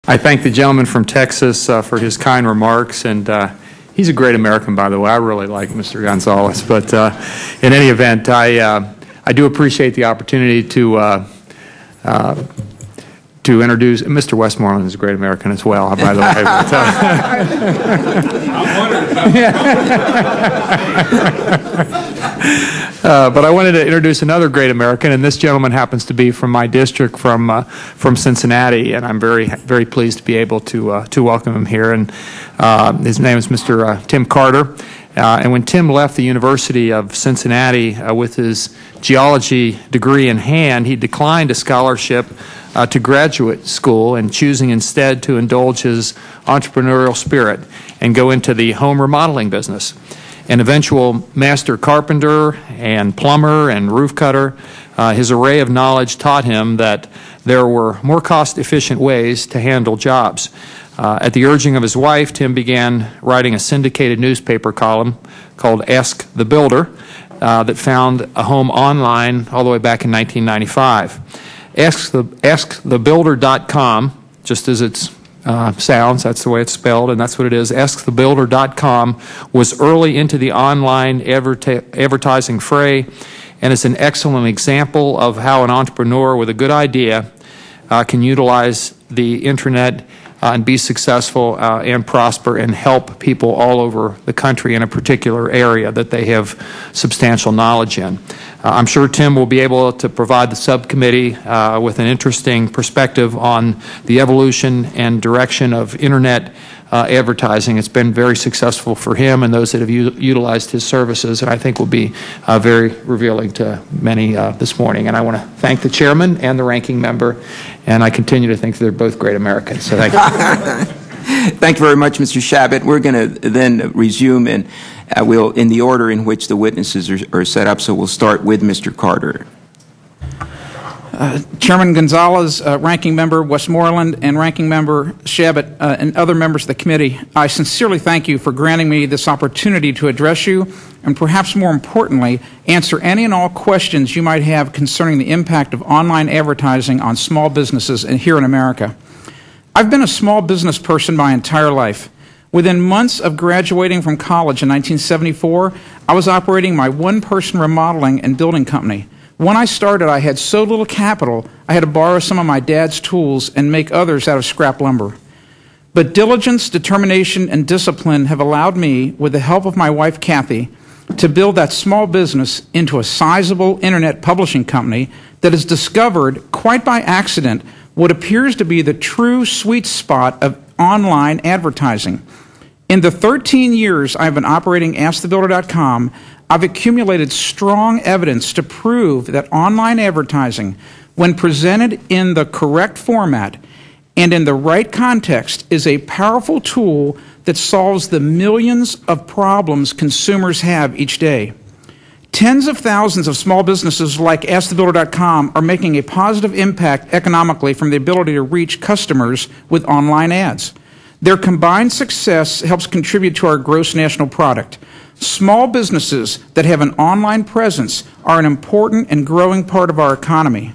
I thank the gentleman from Texas for his kind remarks, and he's a great American, by the way. I really like Mr. Gonzalez, but in any event, I do appreciate the opportunity to introduce Mr. Westmoreland is a great American as well, by the way. But, but I wanted to introduce another great American, and this gentleman happens to be from my district, from Cincinnati, and I'm very pleased to be able to welcome him here. And his name is Mr. Tim Carter. And when Tim left the University of Cincinnati with his geology degree in hand, he declined a scholarship to graduate school, and choosing instead to indulge his entrepreneurial spirit and go into the home remodeling business. An eventual master carpenter and plumber and roof cutter, his array of knowledge taught him that there were more cost-efficient ways to handle jobs. At the urging of his wife, Tim began writing a syndicated newspaper column called Ask the Builder that found a home online all the way back in 1995. AskTheBuilder.com, just as it sounds, that's the way it's spelled, and that's what it is. AskTheBuilder.com was early into the online advertising fray, and it's an excellent example of how an entrepreneur with a good idea can utilize the internet and be successful and prosper and help people all over the country in a particular area that they have substantial knowledge in. I'm sure Tim will be able to provide the subcommittee with an interesting perspective on the evolution and direction of internet advertising. It's been very successful for him and those that have utilized his services, and I think will be very revealing to many this morning. And I want to thank the chairman and the ranking member, and I continue to think they're both great Americans. So thank you. Thank you very much, Mr. Shabbat. We're going to then resume, and we'll in the order in which the witnesses are set up. So we'll start with Mr. Carter. Chairman Gonzalez, Ranking Member Westmoreland, and Ranking Member Shabbat, and other members of the committee, I sincerely thank you for granting me this opportunity to address you, and perhaps more importantly, answer any and all questions you might have concerning the impact of online advertising on small businesses here in America. I've been a small business person my entire life. Within months of graduating from college in 1974, I was operating my one-person remodeling and building company. When I started, I had so little capital, I had to borrow some of my dad's tools and make others out of scrap lumber. But diligence, determination, and discipline have allowed me, with the help of my wife, Kathy, to build that small business into a sizable internet publishing company that has discovered, quite by accident, what appears to be the true sweet spot of online advertising. In the 13 years I've been operating AskTheBuilder.com, I've accumulated strong evidence to prove that online advertising, when presented in the correct format and in the right context, is a powerful tool that solves the millions of problems consumers have each day. Tens of thousands of small businesses like AskTheBuilder.com are making a positive impact economically from the ability to reach customers with online ads. Their combined success helps contribute to our gross national product. Small businesses that have an online presence are an important and growing part of our economy.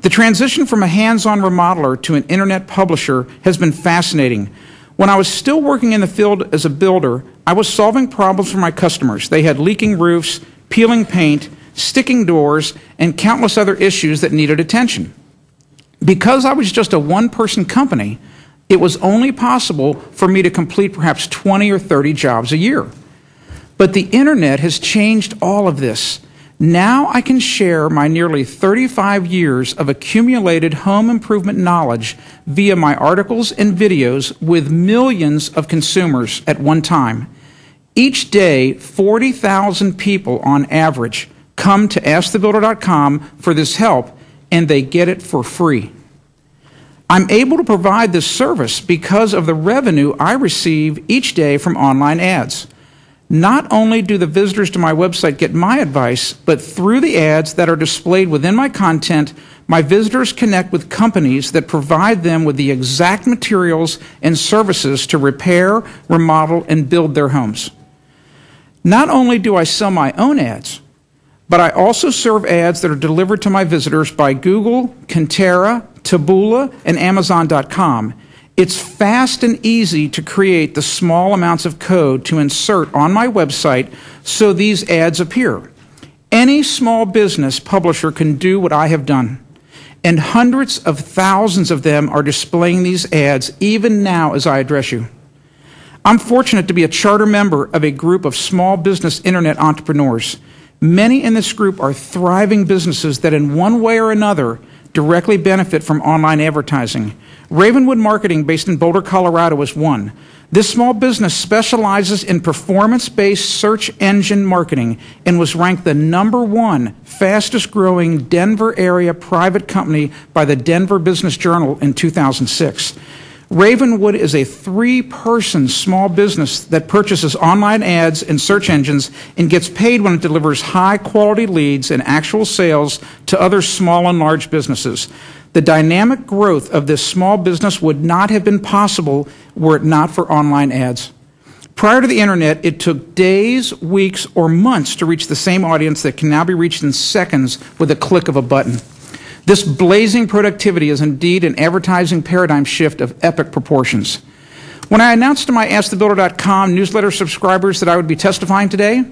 The transition from a hands-on remodeler to an internet publisher has been fascinating. When I was still working in the field as a builder, I was solving problems for my customers. They had leaking roofs, peeling paint, sticking doors, and countless other issues that needed attention. Because I was just a one-person company, it was only possible for me to complete perhaps 20 or 30 jobs a year. But the internet has changed all of this. Now I can share my nearly 35 years of accumulated home improvement knowledge via my articles and videos with millions of consumers at one time. Each day, 40,000 people on average come to AskTheBuilder.com for this help, and they get it for free. I'm able to provide this service because of the revenue I receive each day from online ads. Not only do the visitors to my website get my advice, but through the ads that are displayed within my content, my visitors connect with companies that provide them with the exact materials and services to repair, remodel, and build their homes. Not only do I sell my own ads, but I also serve ads that are delivered to my visitors by Google, Kintera, Taboola, and Amazon.com. It's fast and easy to create the small amounts of code to insert on my website so these ads appear. Any small business publisher can do what I have done, and hundreds of thousands of them are displaying these ads even now as I address you. I'm fortunate to be a charter member of a group of small business internet entrepreneurs. Many in this group are thriving businesses that in one way or another directly benefit from online advertising. Ravenwood Marketing, based in Boulder, Colorado, is one. This small business specializes in performance-based search engine marketing and was ranked the #1 fastest-growing Denver area private company by the Denver Business Journal in 2006. Ravenwood is a 3-person small business that purchases online ads and search engines and gets paid when it delivers high-quality leads and actual sales to other small and large businesses. The dynamic growth of this small business would not have been possible were it not for online ads. Prior to the internet, it took days, weeks, or months to reach the same audience that can now be reached in seconds with a click of a button. This blazing productivity is indeed an advertising paradigm shift of epic proportions. When I announced to my AskTheBuilder.com newsletter subscribers that I would be testifying today,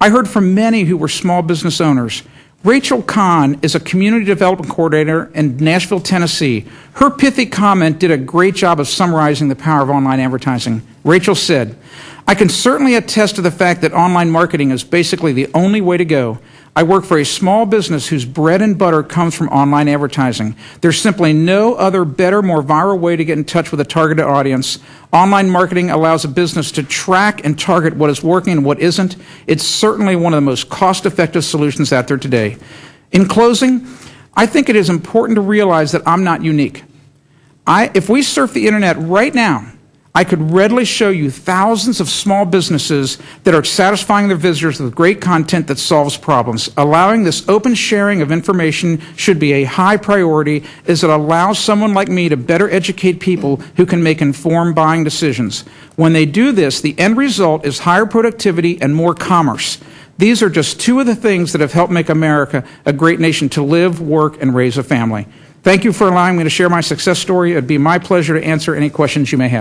I heard from many who were small business owners. Rachel Kahn is a community development coordinator in Nashville, Tennessee. Her pithy comment did a great job of summarizing the power of online advertising. Rachel said, "I can certainly attest to the fact that online marketing is basically the only way to go. I work for a small business whose bread and butter comes from online advertising. There's simply no other better, more viral way to get in touch with a targeted audience. Online marketing allows a business to track and target what is working and what isn't. It's certainly one of the most cost-effective solutions out there today." In closing, I think it is important to realize that I'm not unique. If we surf the internet right now, I could readily show you thousands of small businesses that are satisfying their visitors with great content that solves problems. Allowing this open sharing of information should be a high priority, as it allows someone like me to better educate people who can make informed buying decisions. When they do this, the end result is higher productivity and more commerce. These are just two of the things that have helped make America a great nation to live, work, and raise a family. Thank you for allowing me to share my success story. It would be my pleasure to answer any questions you may have.